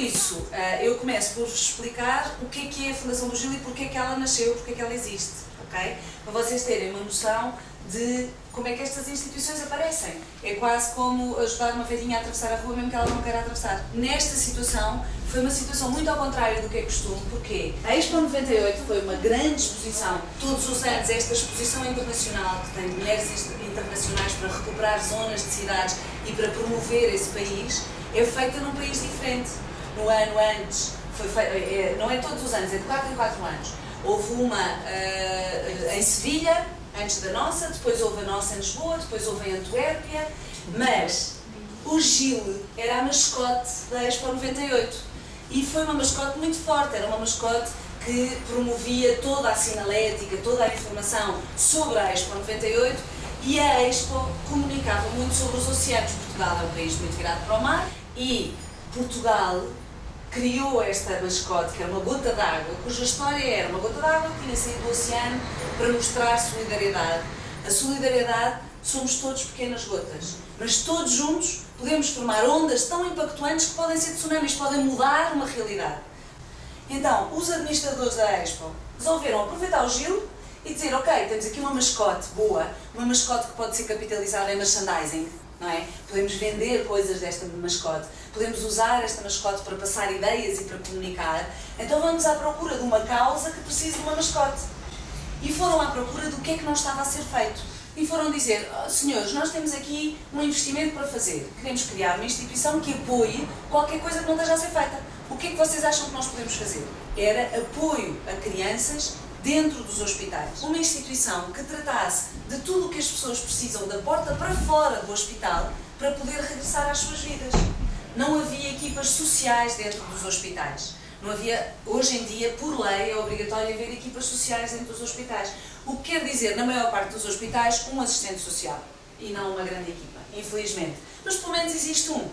Isso, eu começo por vos explicar o que é a Fundação do Gil e porque é que ela nasceu, porque é que ela existe, ok? Para vocês terem uma noção de como é que estas instituições aparecem. É quase como ajudar uma velhinha a atravessar a rua mesmo que ela não queira atravessar. Nesta situação, foi uma situação muito ao contrário do que é costume, porque a Expo 98 foi uma grande exposição. Todos os anos, esta exposição internacional, que tem mulheres internacionais para recuperar zonas de cidades e para promover esse país, é feita num país diferente. No ano antes, não é todos os anos, é de 4 em 4 anos. Houve uma em Sevilha, antes da nossa, depois houve a nossa em Lisboa, depois houve em Antuérpia, mas o Gil era a mascote da Expo 98 e foi uma mascote muito forte, era uma mascote que promovia toda a sinalética, toda a informação sobre a Expo 98 e a Expo comunicava muito sobre os oceanos. Portugal é um país muito virado para o mar e Portugal criou esta mascote, que era uma gota d'água, cuja história era uma gota d'água que tinha saído do oceano para mostrar solidariedade. A solidariedade somos todos pequenas gotas, mas todos juntos podemos formar ondas tão impactuantes que podem ser tsunamis, podem mudar uma realidade. Então, os administradores da Expo resolveram aproveitar o Gil e dizer, ok, temos aqui uma mascote boa, uma mascote que pode ser capitalizada em merchandising, não é? Podemos vender coisas desta mascote, podemos usar esta mascote para passar ideias e para comunicar, então vamos à procura de uma causa que precise de uma mascote. E foram à procura do que é que não estava a ser feito. E foram dizer, oh, senhores, nós temos aqui um investimento para fazer, queremos criar uma instituição que apoie qualquer coisa que não esteja a ser feita. O que é que vocês acham que nós podemos fazer? Era apoio a crianças dentro dos hospitais. Uma instituição que tratasse de tudo o que as pessoas precisam da porta para fora do hospital para poder regressar às suas vidas. Não havia equipas sociais dentro dos hospitais. Não havia, hoje em dia, por lei, é obrigatório haver equipas sociais dentro dos hospitais. O que quer dizer, na maior parte dos hospitais, um assistente social e não uma grande equipa, infelizmente. Mas pelo menos existe um.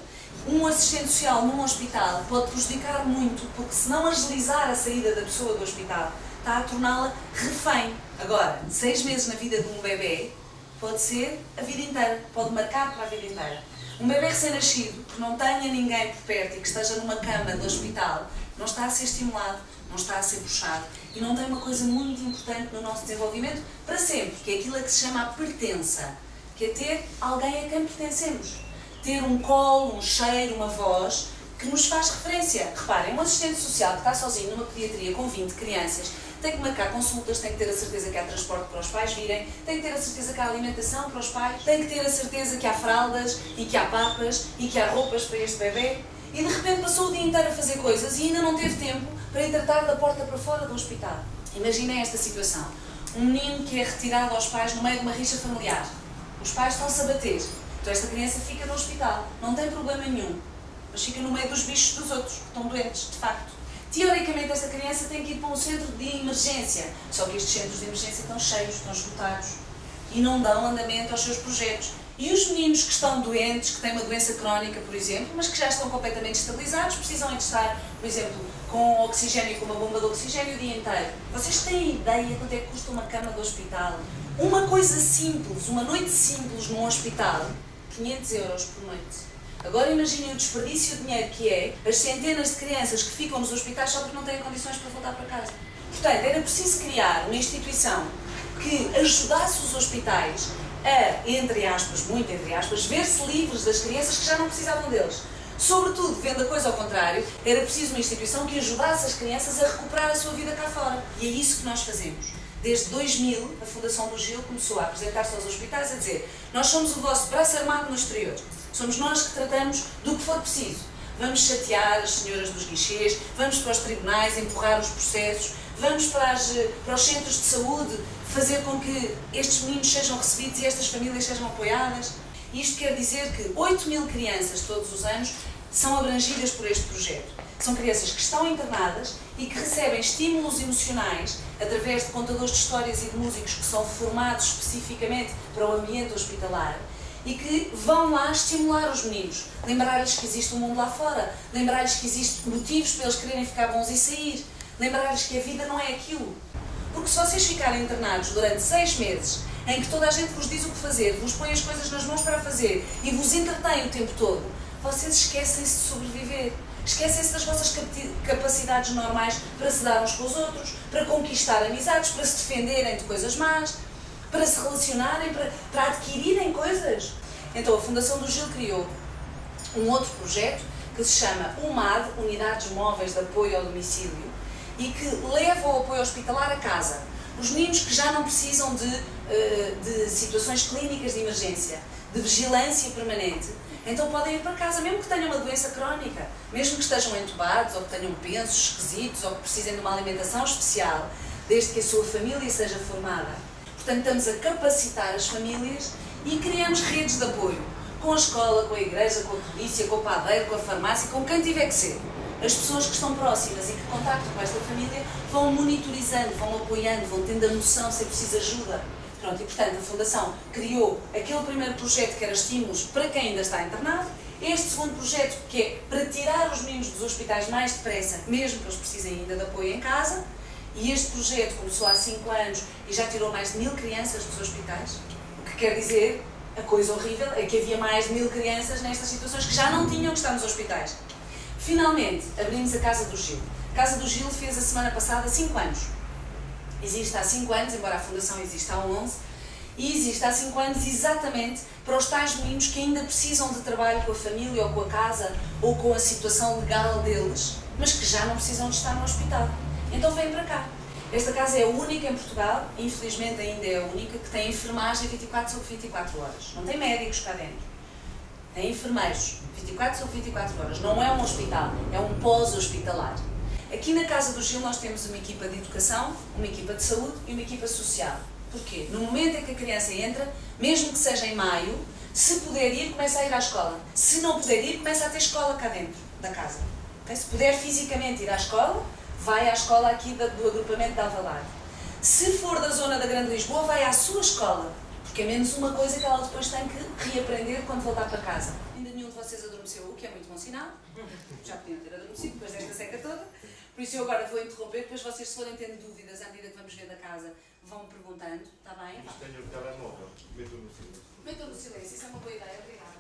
Um assistente social num hospital pode prejudicar muito, porque se não agilizar a saída da pessoa do hospital, está a torná-la refém. Agora, 6 meses na vida de um bebê pode ser a vida inteira, pode marcar para a vida inteira. Um bebê recém-nascido que não tenha ninguém por perto e que esteja numa cama do hospital, não está a ser estimulado, não está a ser puxado e não tem uma coisa muito importante no nosso desenvolvimento para sempre, que é aquilo a que se chama a pertença, que é ter alguém a quem pertencemos. Ter um colo, um cheiro, uma voz que nos faz referência. Reparem, um assistente social que está sozinho numa pediatria com 20 crianças tem que marcar consultas, tem que ter a certeza que há transporte para os pais virem, tem que ter a certeza que há alimentação para os pais, tem que ter a certeza que há fraldas e que há papas e que há roupas para este bebê. E de repente passou o dia inteiro a fazer coisas e ainda não teve tempo para ir tratar da porta para fora do hospital. Imaginem esta situação. Um menino que é retirado aos pais no meio de uma rixa familiar. Os pais estão-se a bater. Então esta criança fica no hospital. Não tem problema nenhum. Mas fica no meio dos bichos dos outros, que estão doentes, de facto. Teoricamente esta criança tem que ir para um centro de emergência. Só que estes centros de emergência estão cheios, estão esgotados. E não dão andamento aos seus projetos. E os meninos que estão doentes, que têm uma doença crónica, por exemplo, mas que já estão completamente estabilizados, precisam de estar, por exemplo, com oxigênio, com uma bomba de oxigênio o dia inteiro. Vocês têm ideia quanto é que custa uma cama do hospital? Uma coisa simples, uma noite simples num hospital, 500 euros por noite. Agora imaginem o desperdício de dinheiro que é as centenas de crianças que ficam nos hospitais só porque não têm condições para voltar para casa. Portanto, era preciso criar uma instituição que ajudasse os hospitais a, entre aspas, muito entre aspas, ver-se livres das crianças que já não precisavam deles. Sobretudo, vendo a coisa ao contrário, era preciso uma instituição que ajudasse as crianças a recuperar a sua vida cá fora. E é isso que nós fazemos. Desde 2000, a Fundação do Gil começou a apresentar-se aos hospitais a dizer: nós somos o vosso braço armado no exterior. Somos nós que tratamos do que for preciso. Vamos chatear as senhoras dos guichês, vamos para os tribunais empurrar os processos, vamos para os centros de saúde fazer com que estes meninos sejam recebidos e estas famílias sejam apoiadas. Isto quer dizer que 8.000 crianças todos os anos são abrangidas por este projeto. São crianças que estão internadas e que recebem estímulos emocionais através de contadores de histórias e de músicos que são formados especificamente para o ambiente hospitalar e que vão lá estimular os meninos, lembrar-lhes que existe um mundo lá fora, lembrar-lhes que existem motivos para eles quererem ficar bons e sair, lembrar-lhes que a vida não é aquilo. Porque se vocês ficarem internados durante 6 meses, em que toda a gente vos diz o que fazer, vos põe as coisas nas mãos para fazer e vos entretém o tempo todo, vocês esquecem-se de sobreviver. Esquecem-se das vossas capacidades normais para se dar uns com os outros, para conquistar amizades, para se defenderem de coisas más, para se relacionarem, para adquirirem coisas. Então a Fundação do Gil criou um outro projeto que se chama UMAD, Unidades Móveis de Apoio ao Domicílio, e que leva o apoio hospitalar a casa. Os meninos que já não precisam de situações clínicas de emergência, de vigilância permanente, então podem ir para casa, mesmo que tenham uma doença crónica, mesmo que estejam entubados, ou que tenham pensos esquisitos, ou que precisem de uma alimentação especial, desde que a sua família seja formada. Portanto, estamos a capacitar as famílias e criamos redes de apoio, com a escola, com a igreja, com a polícia, com o padeiro, com a farmácia, com quem tiver que ser. As pessoas que estão próximas e que contactam com esta família vão monitorizando, vão apoiando, vão tendo a noção se é preciso ajuda. Pronto, e portanto a Fundação criou aquele primeiro projeto que era estímulos para quem ainda está internado, este segundo projeto que é para tirar os meninos dos hospitais mais depressa, mesmo que eles precisem ainda de apoio em casa, e este projeto começou há 5 anos e já tirou mais de 1000 crianças dos hospitais, o que quer dizer, a coisa horrível é que havia mais de 1000 crianças nestas situações que já não tinham que estar nos hospitais. Finalmente, abrimos a Casa do Gil. A Casa do Gil fez a semana passada 5 anos. Existe há 5 anos, embora a Fundação exista há 11, e existe há 5 anos exatamente para os tais meninos que ainda precisam de trabalho com a família ou com a casa ou com a situação legal deles, mas que já não precisam de estar no hospital. Então vêm para cá. Esta casa é a única em Portugal, infelizmente ainda é a única, que tem enfermagem 24 sobre 24 horas. Não tem médicos cá dentro. Tem enfermeiros 24 sobre 24 horas. Não é um hospital, é um pós-hospitalar. Aqui na Casa do Gil nós temos uma equipa de educação, uma equipa de saúde e uma equipa social. Porquê? No momento em que a criança entra, mesmo que seja em maio, se puder ir, começa a ir à escola. Se não puder ir, começa a ter escola cá dentro da casa. Okay? Se puder fisicamente ir à escola, vai à escola aqui do agrupamento de Alvalade. Se for da zona da Grande Lisboa, vai à sua escola, porque é menos uma coisa que ela depois tem que reaprender quando voltar para casa. Ainda nenhum de vocês adormeceu, o que é muito bom sinal. Já podiam ter adormecido depois desta seca toda. Por isso eu agora vou interromper, depois vocês, se forem tendo dúvidas à medida que vamos vendo a casa, vão perguntando, está bem? Mas tenho o telemóvel, meto no silêncio. Metam no silêncio, isso é uma boa ideia, obrigada.